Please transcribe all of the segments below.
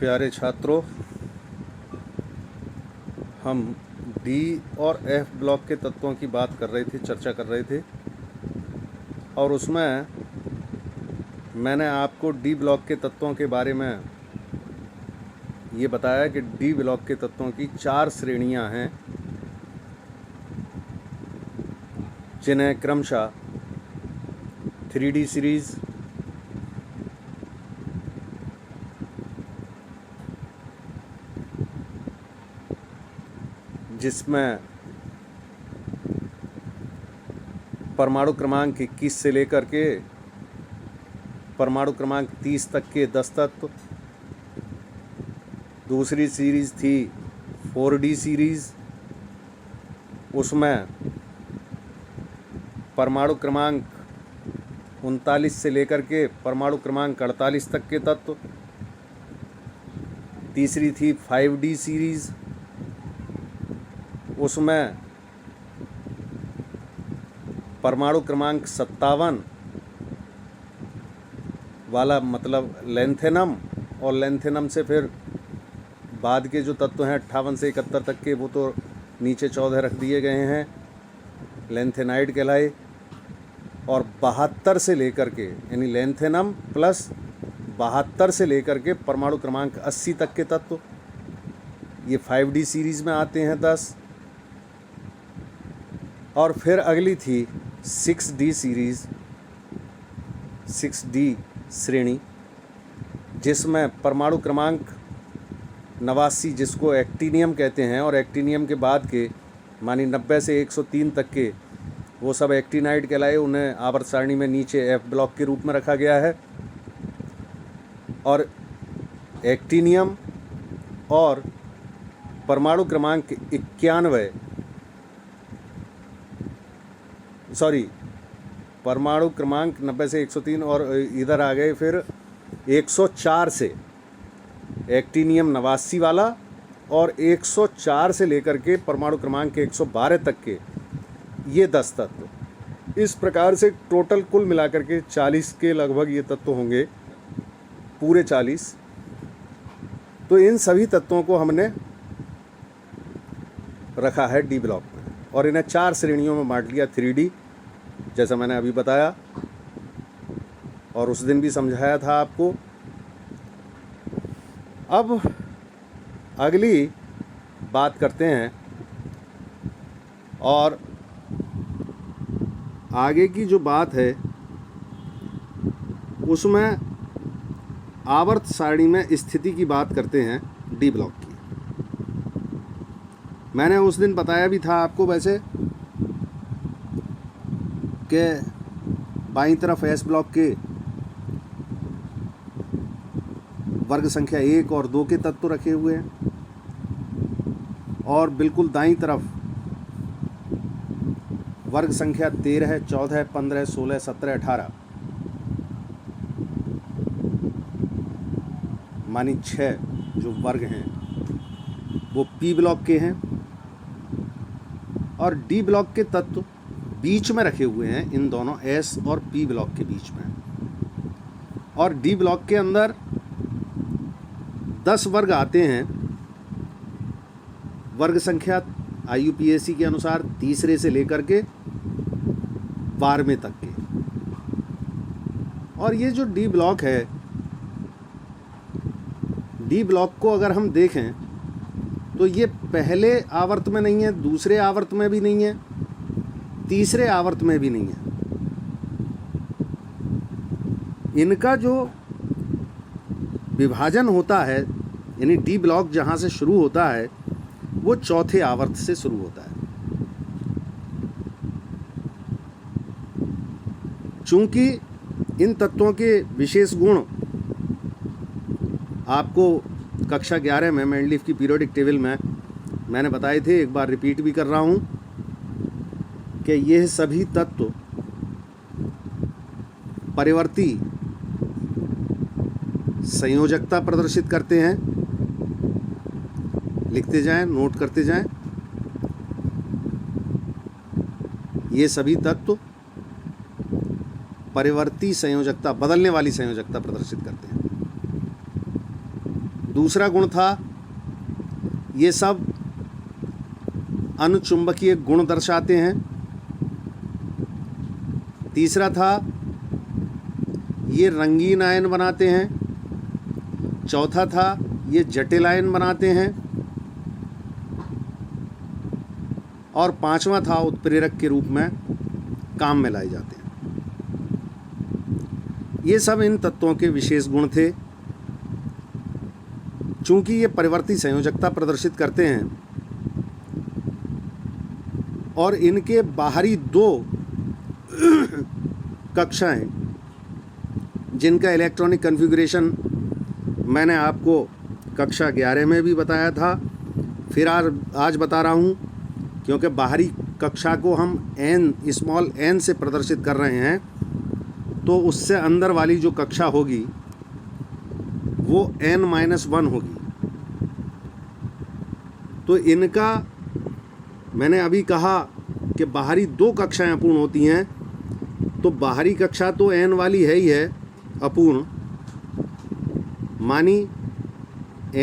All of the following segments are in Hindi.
प्यारे छात्रों, हम डी और एफ ब्लॉक के तत्वों की बात कर रहे थे, चर्चा कर रहे थे। और उसमें मैंने आपको डी ब्लॉक के तत्वों के बारे में ये बताया कि डी ब्लॉक के तत्वों की 4 श्रेणियां हैं, जिन्हें क्रमशः 3D सीरीज़, जिसमें परमाणु क्रमांक 21 से लेकर के परमाणु क्रमांक 30 तक के 10 तत्व। दूसरी सीरीज़ थी 4D सीरीज़, उसमें परमाणु क्रमांक 39 से लेकर के परमाणु क्रमांक 48 तक के तत्व। तीसरी थी 5D सीरीज़, उसमें परमाणु क्रमांक 57 वाला मतलब लेंथेनम, और लेंथेनम से फिर बाद के जो तत्व हैं 58 से 71 तक के, वो तो नीचे 14 रख दिए गए हैं, लेंथेनाइड कहलाए। और 72 से लेकर के, यानी लेंथेनम प्लस 72 से लेकर के परमाणु क्रमांक 80 तक के तत्व, ये 5D सीरीज़ में आते हैं 10। और फिर अगली थी 6D सीरीज़, 6D श्रेणी, जिसमें परमाणु क्रमांक 89, जिसको एक्टिनियम कहते हैं, और एक्टिनियम के बाद के मानी 90 से 103 तक के, वो सब एक्टिनाइड कहलाए। उन्हें आवर्त सारणी में नीचे एफ ब्लॉक के रूप में रखा गया है। और एक्टिनियम और परमाणु क्रमांक 91, परमाणु क्रमांक 90 से 103, और इधर आ गए फिर 104 से एक्टिनियम 89 वाला, और 104 से लेकर के परमाणु क्रमांक 112 तक के ये 10 तत्व। इस प्रकार से टोटल कुल मिलाकर के 40 के लगभग ये तत्व होंगे, पूरे 40। तो इन सभी तत्वों को हमने रखा है डी ब्लॉक में, और इन्हें 4 श्रेणियों में बांट लिया। 3D, जैसा मैंने अभी बताया और उस दिन भी समझाया था आपको। अब अगली बात करते हैं, और आगे की जो बात है उसमें आवर्त सारणी में स्थिति की बात करते हैं डी ब्लॉक की। मैंने उस दिन बताया भी था आपको वैसे कि बाईं तरफ एस ब्लॉक के वर्ग संख्या 1 और 2 के तत्व रखे हुए हैं, और बिल्कुल दाईं तरफ वर्ग संख्या 13, 14, 15, 16, 17, 18 मानी 6 जो वर्ग हैं वो पी ब्लॉक के हैं। और डी ब्लॉक के तत्व बीच में रखे हुए हैं, इन दोनों एस और पी ब्लॉक के बीच में। और डी ब्लॉक के अंदर 10 वर्ग आते हैं। वर्ग संख्या IUPAC के अनुसार तीसरे से लेकर के 12वें तक के। और ये जो डी ब्लॉक है, डी ब्लॉक को अगर हम देखें तो ये पहले आवर्त में नहीं है, दूसरे आवर्त में भी नहीं है, तीसरे आवर्त में भी नहीं है। इनका जो विभाजन होता है, यानी डी ब्लॉक जहाँ से शुरू होता है वो चौथे आवर्त से शुरू होता है। चूंकि इन तत्वों के विशेष गुण आपको कक्षा 11 में मेंडलीफ की पीरियोडिक टेबल में मैंने बताए थे, एक बार रिपीट भी कर रहा हूँ कि यह सभी तत्व परिवर्ती संयोजकता प्रदर्शित करते हैं। लिखते जाएं, नोट करते जाएं। ये सभी तत्व परिवर्ती संयोजकता, बदलने वाली संयोजकता प्रदर्शित करते हैं। दूसरा गुण था ये सब अनुचुंबकीय गुण दर्शाते हैं। तीसरा था ये रंगीन आयन बनाते हैं। चौथा था ये जटिल आयन बनाते हैं। और पांचवा था उत्प्रेरक के रूप में काम में लाए जाते हैं। ये सब इन तत्वों के विशेष गुण थे। चूंकि ये परिवर्ती संयोजकता प्रदर्शित करते हैं और इनके बाहरी दो कक्षाएं जिनका इलेक्ट्रॉनिक कॉन्फ़िगरेशन मैंने आपको कक्षा 11 में भी बताया था, फिर आज बता रहा हूँ, क्योंकि बाहरी कक्षा को हम स्मॉल n से प्रदर्शित कर रहे हैं, तो उससे अंदर वाली जो कक्षा होगी वो n-1 होगी। तो इनका मैंने अभी कहा कि बाहरी दो कक्षाएं अपूर्ण होती हैं, तो बाहरी कक्षा तो n वाली है ही है अपूर्ण, मानी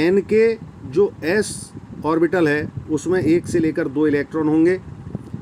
n के जो s ऑर्बिटल है उसमें 1 से लेकर 2 इलेक्ट्रॉन होंगे,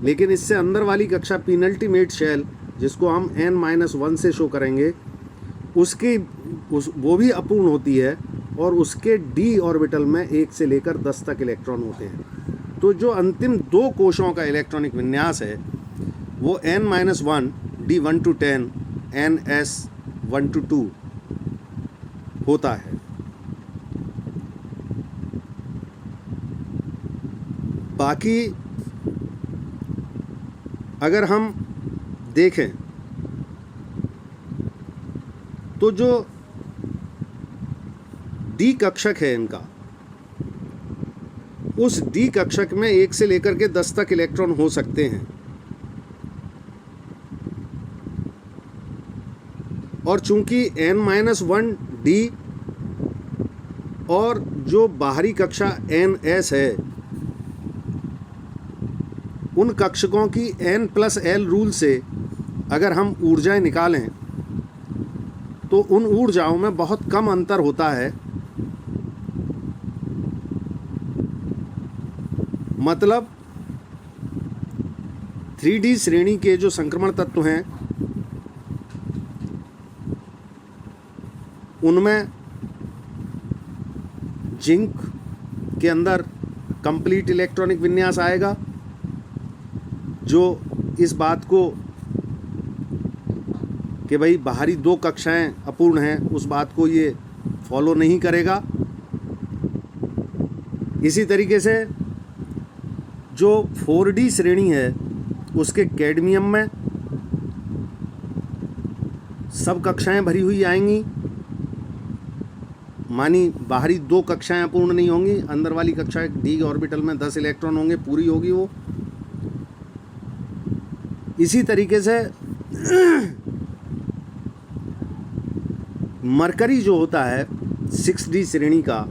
लेकिन इससे अंदर वाली कक्षा पेनल्टीमेट शेल जिसको हम n-1 से शो करेंगे वो भी अपूर्ण होती है और उसके d ऑर्बिटल में 1 से लेकर 10 तक इलेक्ट्रॉन होते हैं। तो जो अंतिम दो कोशों का इलेक्ट्रॉनिक विन्यास है वो n-1 d1 to 10 ns1 to 2 होता है। बाकी अगर हम देखें तो जो डी कक्षक है इनका, उस डी कक्षक में 1 से लेकर के 10 तक इलेक्ट्रॉन हो सकते हैं। और चूंकि n-1 डी और जो बाहरी कक्षा ns है, उन कक्षकों की n+l रूल से अगर हम ऊर्जाएं निकालें तो उन ऊर्जाओं में बहुत कम अंतर होता है। मतलब 3D श्रेणी के जो संक्रमण तत्व हैं उनमें जिंक के अंदर कंप्लीट इलेक्ट्रॉनिक विन्यास आएगा, जो इस बात को कि भाई बाहरी दो कक्षाएं अपूर्ण हैं उस बात को ये फॉलो नहीं करेगा। इसी तरीके से जो 4D श्रेणी है उसके कैडमियम में सब कक्षाएं भरी हुई आएंगी, मानी बाहरी दो कक्षाएं अपूर्ण नहीं होंगी, अंदर वाली कक्षा डी ऑर्बिटल में 10 इलेक्ट्रॉन होंगे, पूरी होगी वो। इसी तरीके से मरकरी जो होता है 6D श्रेणी का,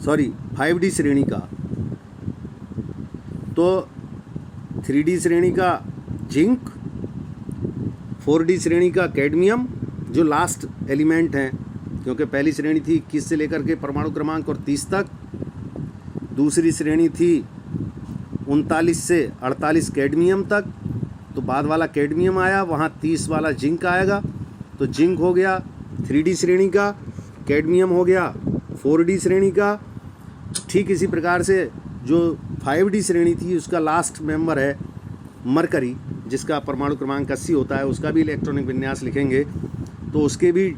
सॉरी 5D श्रेणी का, तो 3D श्रेणी का जिंक, 4D श्रेणी का कैडमियम जो लास्ट एलिमेंट हैं, क्योंकि पहली श्रेणी थी 21 से लेकर के परमाणु क्रमांक और 30 तक, दूसरी श्रेणी थी 39 से 48 कैडमियम तक, तो बाद वाला कैडमियम आया, वहाँ 30 वाला जिंक आएगा, तो जिंक हो गया 3D श्रेणी का, कैडमियम हो गया 4D श्रेणी का। ठीक इसी प्रकार से जो 5D श्रेणी थी उसका लास्ट मेंबर है मरकरी, जिसका परमाणु क्रमांक 80 होता है, उसका भी इलेक्ट्रॉनिक विन्यास लिखेंगे तो उसके भी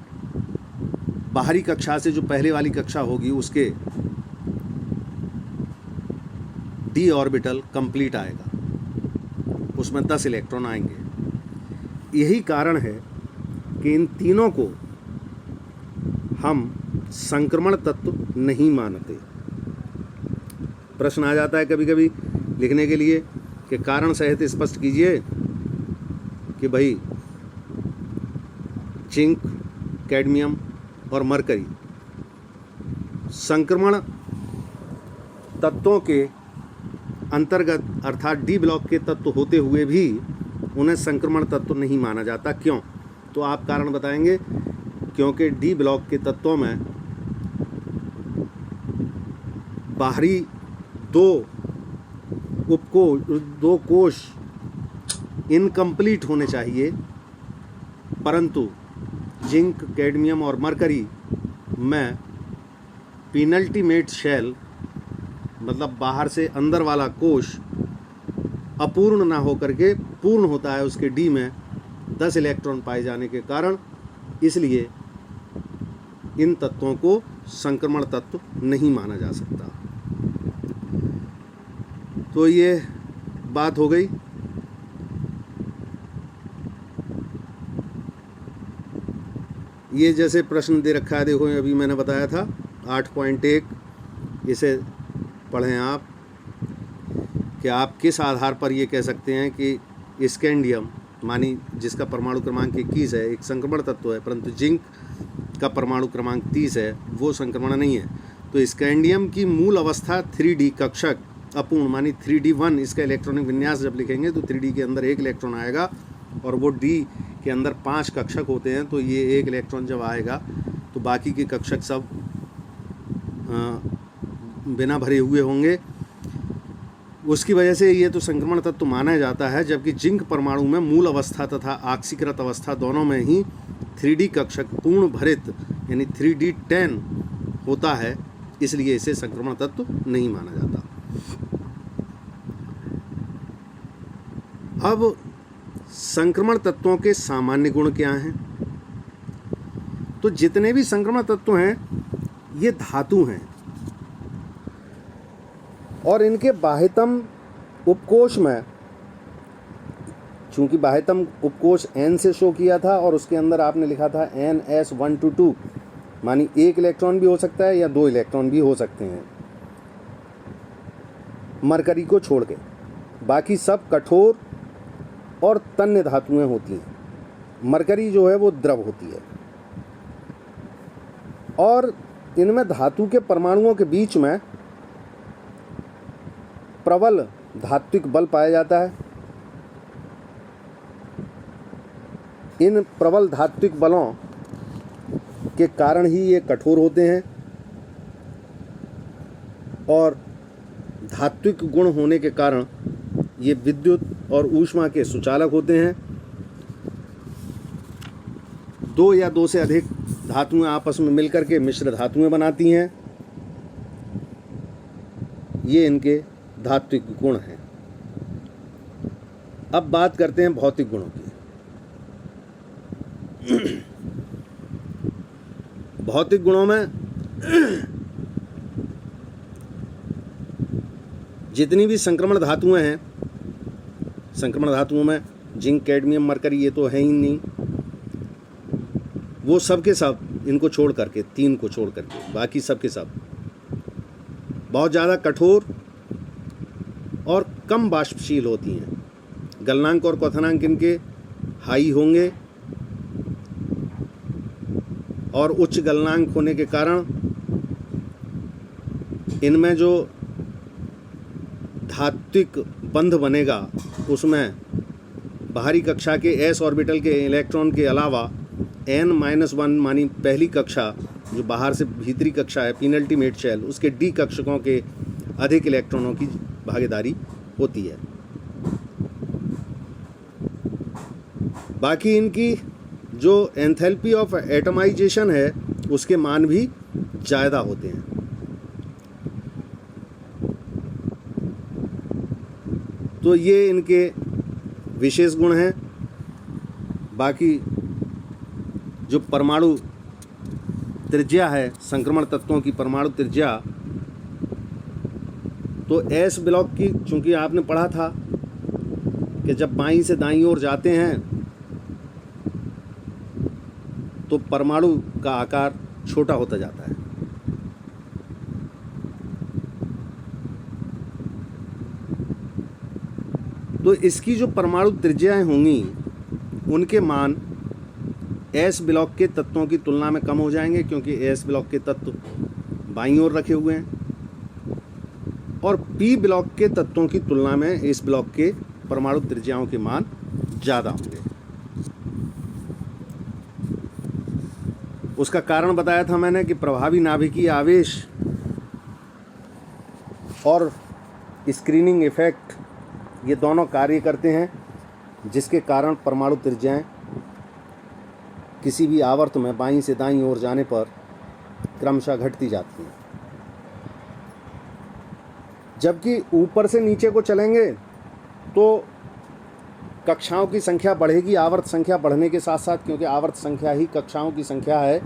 बाहरी कक्षा से जो पहले वाली कक्षा होगी उसके डी ऑर्बिटल कंप्लीट आएगा, उसमें 10 इलेक्ट्रॉन आएंगे। यही कारण है कि इन तीनों को हम संक्रमण तत्व नहीं मानते। प्रश्न आ जाता है कभी कभी लिखने के लिए कि कारण सहित स्पष्ट कीजिए कि भाई जिंक, कैडमियम और मरकरी संक्रमण तत्वों के अंतर्गत अर्थात डी ब्लॉक के तत्व होते हुए भी उन्हें संक्रमण तत्व नहीं माना जाता। क्यों? तो आप कारण बताएंगे। क्योंकि डी ब्लॉक के तत्वों में बाहरी दो कोश इनकम्प्लीट होने चाहिए, परंतु जिंक, कैडमियम और मरकरी में पेनल्टीमेट शेल मतलब बाहर से अंदर वाला कोश अपूर्ण ना होकर के पूर्ण होता है। उसके डी में 10 इलेक्ट्रॉन पाए जाने के कारण इसलिए इन तत्वों को संक्रमण तत्व नहीं माना जा सकता। तो ये बात हो गई। ये जैसे प्रश्न दे रखा है, देखो अभी मैंने बताया था 8.1, इसे पढ़ें आप कि आप किस आधार पर ये कह सकते हैं कि स्कैंडियम मानी जिसका परमाणु क्रमांक 21 है एक संक्रमण तत्व है, परंतु जिंक का परमाणु क्रमांक 30 है वो संक्रमण नहीं है। तो स्कैंडियम की मूल अवस्था 3D कक्षक अपूर्ण मानी 3D1, इसका इलेक्ट्रॉनिक विन्यास जब लिखेंगे तो 3D के अंदर 1 इलेक्ट्रॉन आएगा और वो D के अंदर 5 कक्षक होते हैं। तो ये 1 इलेक्ट्रॉन जब आएगा तो बाकी के कक्षक सब बिना भरे हुए होंगे। उसकी वजह से ये तो संक्रमण तत्व माना जाता है। जबकि जिंक परमाणु में मूल अवस्था तथा ऑक्सीकृत अवस्था दोनों में ही 3D कक्षक पूर्ण भरित यानी 3D10 होता है, इसलिए इसे संक्रमण तत्व नहीं माना जाता। अब संक्रमण तत्वों के सामान्य गुण क्या हैं? तो जितने भी संक्रमण तत्व हैं ये धातु हैं और इनके बाह्यतम उपकोश में, चूंकि बाह्यतम उपकोश N से शो किया था और उसके अंदर आपने लिखा था NS122 मानी 1 इलेक्ट्रॉन भी हो सकता है या 2 इलेक्ट्रॉन भी हो सकते हैं मरकरी को छोड़ के, बाकी सब कठोर और तन्य धातुएं होती हैं। मरकरी जो है वो द्रव होती है और इनमें धातु के परमाणुओं के बीच में प्रबल धात्विक बल पाया जाता है। इन प्रबल धात्विक बलों के कारण ही ये कठोर होते हैं और धात्विक गुण होने के कारण ये विद्युत और ऊष्मा के सुचालक होते हैं। 2 या 2 से अधिक धातुएं आपस में मिलकर के मिश्र धातुएं बनाती हैं। ये इनके धात्विक गुण हैं। अब बात करते हैं भौतिक गुणों की। भौतिक गुणों में जितनी भी संक्रमण धातुएं हैं, संक्रमण धातुओं में जिंक, कैडमियम, मरकरी ये तो है ही नहीं, वो सब के सब इनको छोड़ करके 3 को छोड़ करके बाकी सब के सब बहुत ज़्यादा कठोर और कम वाष्पशील होती हैं। गलनांक और क्वथनांक इनके हाई होंगे और उच्च गलनांक होने के कारण इनमें जो धात्विक बंध बनेगा उसमें बाहरी कक्षा के s ऑर्बिटल के इलेक्ट्रॉन के अलावा n-1 मानी पहली कक्षा जो बाहर से भीतरी कक्षा है पेनल्टीमेट शेल, उसके d कक्षकों के अधिक इलेक्ट्रॉनों की भागीदारी होती है। बाकी इनकी जो एंथैल्पी ऑफ एटमाइजेशन है उसके मान भी ज़्यादा होते हैं। तो ये इनके विशेष गुण हैं। बाकी जो परमाणु त्रिज्या है संक्रमण तत्वों की परमाणु त्रिज्या, तो एस ब्लॉक की चूंकि आपने पढ़ा था कि जब बाईं से दाईं ओर जाते हैं तो परमाणु का आकार छोटा होता जाता है। तो इसकी जो परमाणु त्रिज्याएं होंगी उनके मान एस ब्लॉक के तत्वों की तुलना में कम हो जाएंगे, क्योंकि एस ब्लॉक के तत्व बाईं ओर रखे हुए हैं और पी ब्लॉक के तत्वों की तुलना में इस ब्लॉक के परमाणु त्रिज्याओं के मान ज़्यादा होंगे। उसका कारण बताया था मैंने कि प्रभावी नाभिकीय आवेश और स्क्रीनिंग इफेक्ट ये दोनों कार्य करते हैं, जिसके कारण परमाणु त्रिज्याएं किसी भी आवर्त में बाईं से दाईं ओर जाने पर क्रमशः घटती जाती हैं। जबकि ऊपर से नीचे को चलेंगे तो कक्षाओं की संख्या बढ़ेगी, आवर्त संख्या बढ़ने के साथ साथ, क्योंकि आवर्त संख्या ही कक्षाओं की संख्या है।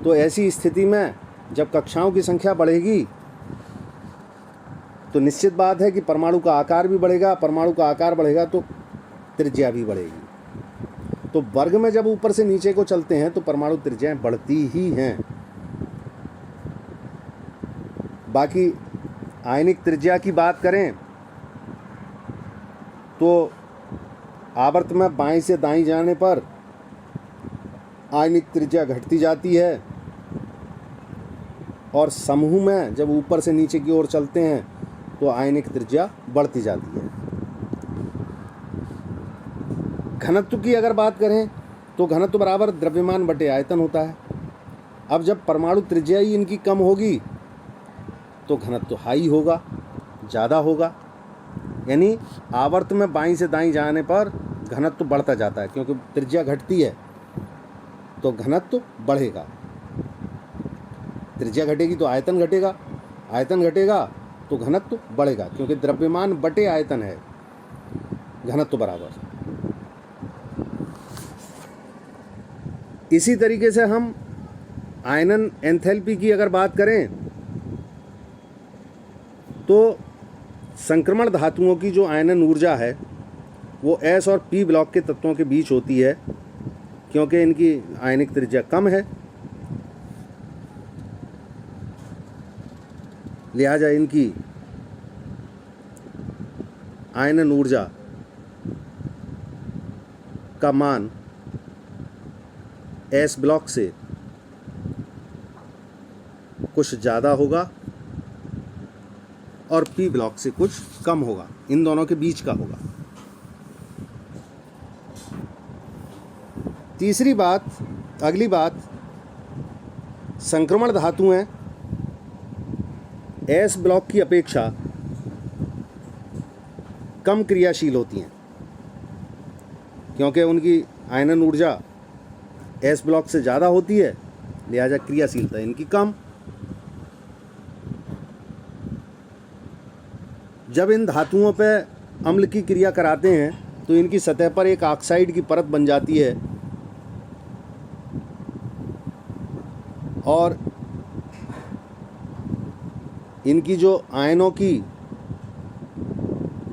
तो ऐसी स्थिति में जब कक्षाओं की संख्या बढ़ेगी तो निश्चित बात है कि परमाणु का आकार भी बढ़ेगा। परमाणु का आकार बढ़ेगा तो त्रिज्या भी बढ़ेगी। तो वर्ग में जब ऊपर से नीचे को चलते हैं तो परमाणु त्रिज्याएं बढ़ती ही हैं। बाकी आयनिक त्रिज्या की बात करें तो आवर्त में बाएं से दाईं जाने पर आयनिक त्रिज्या घटती जाती है, और समूह में जब ऊपर से नीचे की ओर चलते हैं तो आयनिक त्रिज्या बढ़ती जाती है। घनत्व की अगर बात करें तो घनत्व बराबर द्रव्यमान बटे आयतन होता है। अब जब परमाणु त्रिज्या ही इनकी कम होगी तो घनत्व हाई होगा, ज़्यादा होगा। यानी आवर्त में बाईं से दाईं जाने पर घनत्व बढ़ता जाता है, क्योंकि त्रिज्या घटती है तो घनत्व बढ़ेगा। त्रिज्या घटेगी तो आयतन घटेगा, आयतन घटेगा तो घनत्व बढ़ेगा, क्योंकि द्रव्यमान बटे आयतन है घनत्व बराबर। इसी तरीके से हम आयनन एंथैल्पी की अगर बात करें तो संक्रमण धातुओं की जो आयनन ऊर्जा है वो S और P ब्लॉक के तत्वों के बीच होती है, क्योंकि इनकी आयनिक त्रिज्या कम है। लिहाजा इनकी आयनन ऊर्जा का मान S ब्लॉक से कुछ ज़्यादा होगा और P ब्लॉक से कुछ कम होगा, इन दोनों के बीच का होगा। तीसरी बात, अगली बात, संक्रमण धातुएं S ब्लॉक की अपेक्षा कम क्रियाशील होती हैं, क्योंकि उनकी आयनन ऊर्जा S ब्लॉक से ज़्यादा होती है, लिहाजा क्रियाशीलता इनकी कम। जब इन धातुओं पे अम्ल की क्रिया कराते हैं तो इनकी सतह पर एक ऑक्साइड की परत बन जाती है, और इनकी जो आयनों की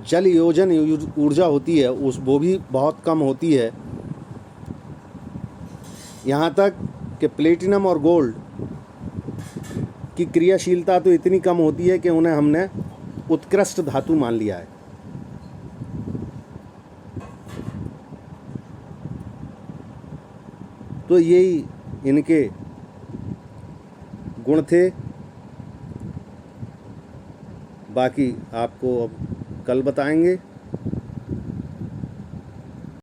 जल योजन ऊर्जा होती है वो भी बहुत कम होती है। यहाँ तक कि प्लेटिनम और गोल्ड की क्रियाशीलता तो इतनी कम होती है कि उन्हें हमने उत्कृष्ट धातु मान लिया है। तो यही इनके गुण थे। बाकी आपको अब कल बताएंगे।